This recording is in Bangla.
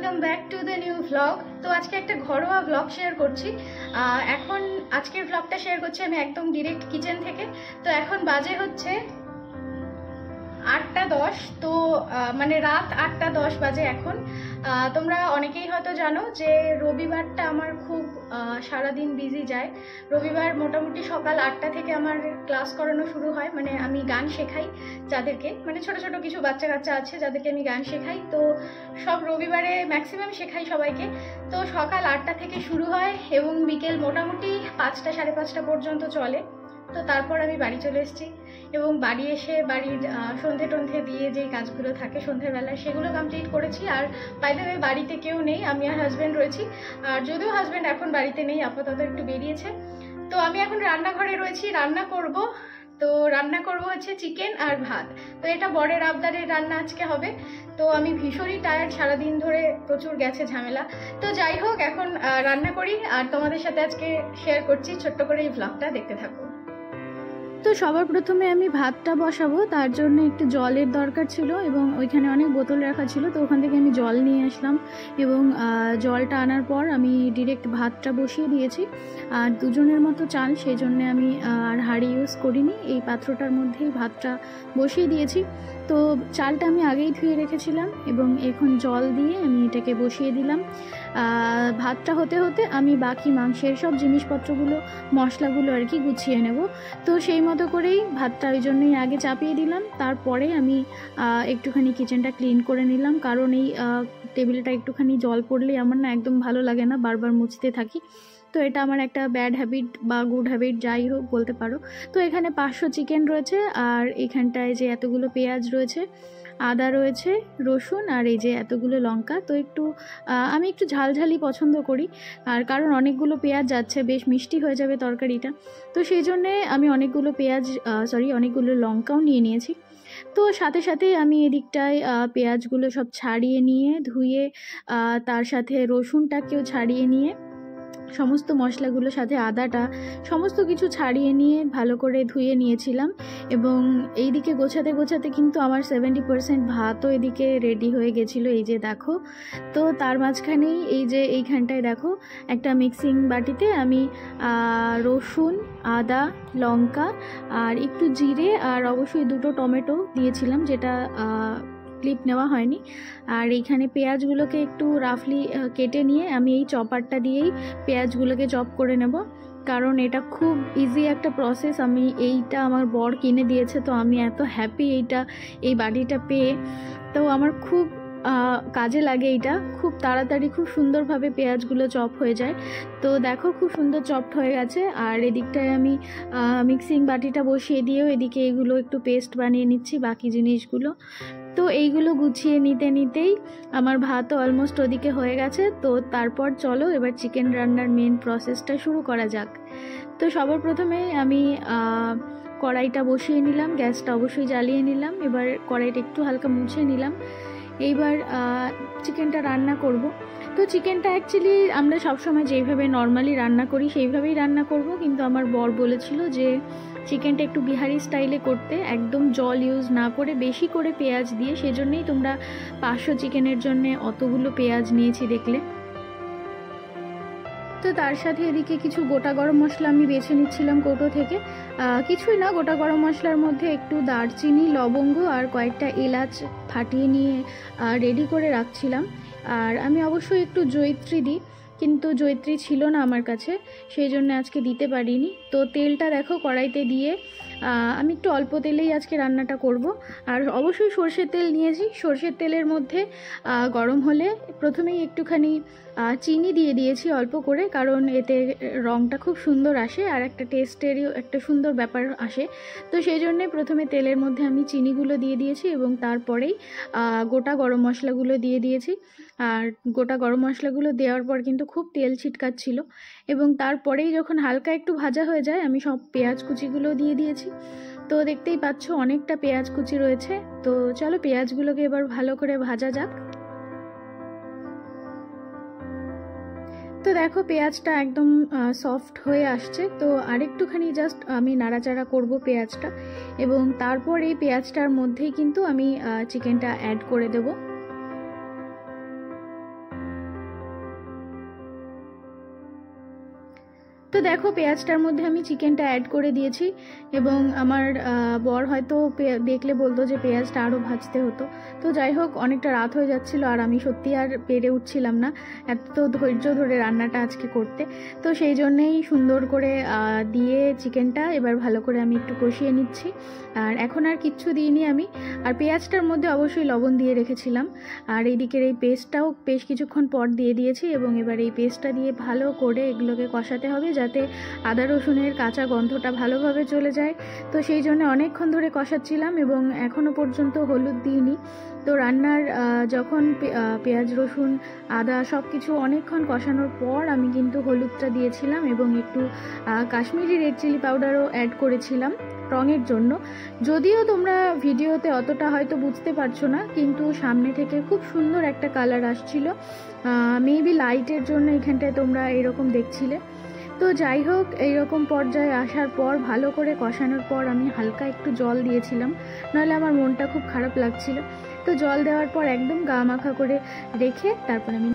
Welcome back to the new vlog. তো আজকে একটা ঘরোয়া ভ্লগ শেয়ার করছি। এখন আজকের ভ্লগটা শেয়ার করছি আমি একদম ডিরেক্ট কিচেন থেকে। তো এখন বাজে হচ্ছে 8টা 10। তো মানে রাত 8টা 10 বাজে এখন। তোমরা অনেকেই হয়তো জানো যে রবিবারটা আমার খুব সারাদিন বিজি যায়। রবিবার মোটামুটি সকাল 8টা থেকে আমার ক্লাস করানো শুরু হয়, মানে আমি গান শেখাই যাদেরকে, মানে ছোট ছোট কিছু বাচ্চা কাচ্চা আছে যাদেরকে আমি গান শেখাই। তো সব রবিবারে ম্যাক্সিমাম শেখাই সবাইকে। তো সকাল 8টা থেকে শুরু হয় এবং বিকেল মোটামুটি 5টা 5:30 পর্যন্ত চলে। তো তারপর আমি বাড়ি চলে এসেছি এবং বাড়ি এসে বাড়ির সন্ধে টন্ধে দিয়ে যে কাজগুলো থাকে সন্ধ্যেবেলায় সেগুলো কমপ্লিট করেছি। আর বাই দ্য ওয়ে বাড়িতে কেউ নেই, আমি আর হাজব্যান্ড রয়েছি। আর যদিও হাজব্যান্ড এখন বাড়িতে নেই, আপাতত একটু বেরিয়েছে। তো আমি এখন রান্নাঘরে রয়েছি, রান্না করব। তো রান্না করব হচ্ছে চিকেন আর ভাত। তো এটা বরের আবদারের রান্না আজকে হবে। তো আমি ভীষণই টায়ার্ড, সারাদিন ধরে প্রচুর গেছে ঝামেলা। তো যাই হোক, এখন রান্না করি আর তোমাদের সাথে আজকে শেয়ার করছি। ছোট্ট করে এই ভ্লগটা দেখতে থাকো। তো সবার প্রথমে আমি ভাতটা বসাবো, তার জন্য একটু জলের দরকার ছিল এবং ওইখানে অনেক বোতল রাখা ছিল। তো ওখান থেকে আমি জল নিয়ে আসলাম এবং জলটা আনার পর আমি ডিরেক্ট ভাতটা বসিয়ে দিয়েছি। আর দুজনের মতো চাল, সেই জন্যে আমি আর হাঁড়ি ইউজ করিনি, এই পাত্রটার মধ্যেই ভাতটা বসিয়ে দিয়েছি। তো চালটা আমি আগেই ধুয়ে রেখেছিলাম এবং এখন জল দিয়ে আমি এটাকে বসিয়ে দিলাম। ভাতটা হতে হতে আমি বাকি মাংসের সব জিনিসপত্রগুলো, মশলাগুলো আর কি গুছিয়ে নেব। তো সেই মতো করেই ভাতটা ওই জন্যই আগে চাপিয়ে দিলাম। তারপরে আমি একটুখানি কিচেনটা ক্লিন করে নিলাম, কারণ এই টেবিলটা একটুখানি জল পড়লেই আমার না একদম ভালো লাগে না, বারবার মুছতে থাকি। তো এটা আমার একটা ব্যাড হ্যাবিট বা গুড হ্যাবিট, যাই হোক বলতে পারো। তো এখানে 500 চিকেন রয়েছে আর এখানটায় যে এতগুলো পেঁয়াজ রয়েছে, আদা রয়েছে, রসুন আর এই যে এতগুলো লঙ্কা। তো আমি একটু ঝালঝালি পছন্দ করি, আর কারণ অনেকগুলো পেঁয়াজ যাচ্ছে, বেশ মিষ্টি হয়ে যাবে তরকারিটা। তো সেই জন্যে আমি অনেকগুলো লঙ্কাও নিয়ে নিয়েছি। তো সাথে সাথে আমি এদিকটায় পেঁয়াজগুলো সব ছাড়িয়ে নিয়ে ধুয়ে, তার সাথে রসুনটাকেও ছাড়িয়ে নিয়ে, সমস্ত মশলাগুলোর সাথে আদাটা সমস্ত কিছু ছাড়িয়ে নিয়ে ভালো করে ধুয়ে নিয়েছিলাম। এবং এইদিকে গোছাতে গোছাতে কিন্তু আমার 70% ভাতও এদিকে রেডি হয়ে গেছিলো, এই যে দেখো। তো তার মাঝখানেই এই যে এইখানটায় দেখো, একটা মিক্সিং বাটিতে আমি রসুন, আদা, লঙ্কা আর একটু জিরে আর অবশ্যই 2টো টমেটো দিয়েছিলাম, যেটা ক্লিপ নেওয়া হয়নি। আর এইখানে পেঁয়াজগুলোকে একটু রাফলি কেটে নিয়ে আমি এই চপারটা দিয়েই পেঁয়াজগুলোকে চপ করে নেব, কারণ এটা খুব ইজি একটা প্রসেস। এইটা আমার বর কিনে দিয়েছে, তো আমি এত হ্যাপি এই বাটিটা পেয়ে। তো আমার খুব কাজে লাগে এইটা, খুব তাড়াতাড়ি খুব সুন্দরভাবে পেঁয়াজগুলো চপ হয়ে যায়। তো দেখো খুব সুন্দর চপড হয়ে গেছে। আর এদিকটায় আমি মিক্সিং বাটিটা বসিয়ে দিয়েও এদিকে এগুলো একটু পেস্ট বানিয়ে নিচ্ছি, বাকি জিনিসগুলো। তো এইগুলো গুছিয়ে নিতে নিতেই আমার ভাতও অলমোস্ট ওদিকে হয়ে গেছে। তো তারপর চলো এবার চিকেন রান্নার মেন প্রসেসটা শুরু করা যাক। তো সবার প্রথমে আমি কড়াইটা বসিয়ে নিলাম, গ্যাসটা অবশ্যই জ্বালিয়ে নিলাম। এবার কড়াইটা একটু হালকা মুছে নিলাম। এইবার চিকেনটা রান্না করব। তো চিকেনটা অ্যাকচুয়ালি আমরা সবসময় যেইভাবে নর্মালি রান্না করি সেইভাবেই রান্না করব, কিন্তু আমার বর বলেছিল যে চিকেনটা একটু বিহারি স্টাইলে করতে, একদম জল ইউজ না করে বেশি করে পেঁয়াজ দিয়ে। সেজন্যই তোমরা 500 চিকেনের জন্য অতগুলো পেঁয়াজ নিয়েছি দেখলে। তো তার সাথে এদিকে কিছু গোটা গরম মশলা আমি বেছে নিচ্ছিলাম কৌটো থেকে। কিছুই না, গোটা গরম মশলার মধ্যে একটু দারচিনি, লবঙ্গ আর কয়েকটা এলাচ ফাটিয়ে নিয়ে রেডি করে রাখছিলাম। আর আমি অবশ্যই একটু জয়িত্রী দিই, কিন্তু জয়িত্রী ছিল না আমার কাছে, সেই জন্য আজকে দিতে পারিনি। তো তেলটা দেখো কড়াইতে দিয়ে আমি একটু অল্প তেলেই আজকে রান্নাটা করব। আর অবশ্যই সর্ষের তেল নিয়েছি। সর্ষের তেলের মধ্যে গরম হলে প্রথমেই একটুখানি চিনি দিয়ে দিয়েছি অল্প করে, কারণ এতে রঙটা খুব সুন্দর আসে আর একটা টেস্টেরও একটা সুন্দর ব্যাপার আসে। তো সেই জন্যে প্রথমে তেলের মধ্যে আমি চিনিগুলো দিয়ে দিয়েছি এবং তারপরেই গোটা গরম মশলাগুলো দিয়ে দিয়েছি। আর গোটা গরম মশলাগুলো দেওয়ার পর কিন্তু খুব তেল ছিটকাচ্ছিল, এবং তারপরেই যখন হালকা একটু ভাজা হয়ে যায় আমি সব পেঁয়াজ কুচিগুলো দিয়ে দিয়েছি। তো দেখতেই পাচ্ছ অনেকটা পেঁয়াজ কুচি রয়েছে। তো চলো পেঁয়াজগুলোকে এবার ভালো করে ভাজা যাক। তো দেখো পেঁয়াজটা একদম সফট হয়ে আসছে। তো আরেকটুখানি জাস্ট আমি নাড়াচাড়া করব পেঁয়াজটা, এবং তারপর এই পেঁয়াজটার মধ্যেই কিন্তু আমি চিকেনটা অ্যাড করে দেব। তো দেখো পেঁয়াজটার মধ্যে আমি চিকেনটা অ্যাড করে দিয়েছি এবং আমার বর হয়তো দেখলে বলতো যে পেঁয়াজটা আরও ভাজতে হতো। তো যাই হোক, অনেকটা রাত হয়ে যাচ্ছিলো আর আমি সত্যি আর পেরে উঠছিলাম না এত ধৈর্য ধরে রান্নাটা আজকে করতে। তো সেই জন্যেই সুন্দর করে দিয়ে চিকেনটা এবার ভালো করে আমি একটু কষিয়ে নিচ্ছি। আর এখন আর কিচ্ছু দিইনি আমি। আর পেঁয়াজটার মধ্যে অবশ্যই লবণ দিয়ে রেখেছিলাম। আর এইদিকের এই পেস্টটাও বেশ কিছুক্ষণ পর দিয়ে দিয়েছি এবং এবার এই পেস্টটা দিয়ে ভালো করে এগুলোকে কষাতে হবে যাতে আদা রসুনের কাঁচা গন্ধটা ভালোভাবে চলে যায়। তো সেই জন্য অনেকক্ষণ ধরে কষাচ্ছিলাম এবং এখনও পর্যন্ত হলুদ দিইনি। তো রান্নার যখন পেঁয়াজ রসুন আদা সব কিছু অনেকক্ষণ কষানোর পর আমি কিন্তু হলুদটা দিয়েছিলাম এবং একটু কাশ্মীরি রেড চিলি পাউডারও অ্যাড করেছিলাম রঙের জন্য। যদিও তোমরা ভিডিওতে অতটা হয়তো বুঝতে পারছো না, কিন্তু সামনে থেকে খুব সুন্দর একটা কালার আসছিল। মেবি লাইটের জন্য এখানটায় তোমরা এরকম দেখছিলে। তো যাই হোক, এইরকম পর্যায়ে আসার পর ভালো করে কষানোর পর আমি হালকা একটু জল দিয়েছিলাম, নাহলে আমার মনটা খুব খারাপ লাগছিল। তো জল দেওয়ার পর একদম গা মাখা করে রেখে তারপর আমি